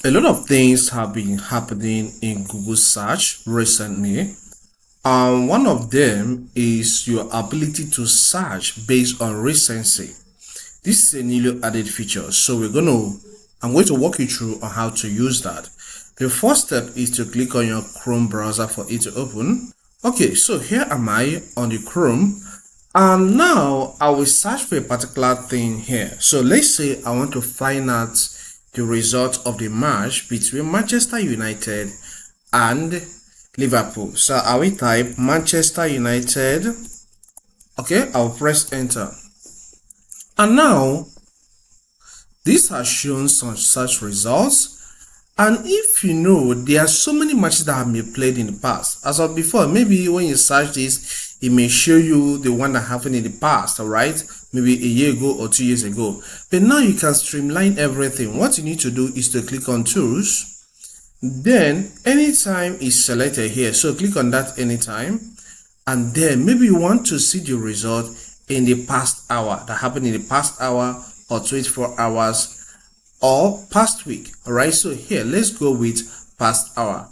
A lot of things have been happening in Google search recently. One of them is your ability to search based on recency. This is a newly added feature, so I'm going to walk you through on how to use that. The first step is to click on your Chrome browser for it to open. Okay, so here am I on the Chrome, and now I will search for a particular thing here. So let's say I want to find out the result of the match between Manchester United and Liverpool. So I will type Manchester United. Okay, I'll press enter. And now this has shown some search results. And if you know, there are so many matches that have been played in the past. As of before, maybe when you search this, it may show you the one that happened in the past, alright? Maybe a year ago or 2 years ago. But now you can streamline everything. What you need to do is to click on Tools. Then, anytime is selected here. So click on that anytime. And then maybe you want to see the result in the past hour, that happened in the past hour or 24 hours or past week. All right, so here let's go with past hour,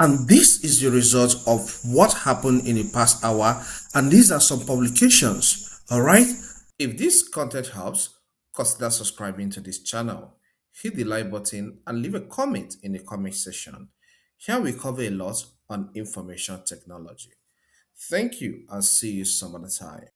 and this is the result of what happened in the past hour, and these are some publications. All right, if this content helps, consider subscribing to this channel, hit the like button and leave a comment in the comment section. Here we cover a lot on information technology. Thank you and see you some other time.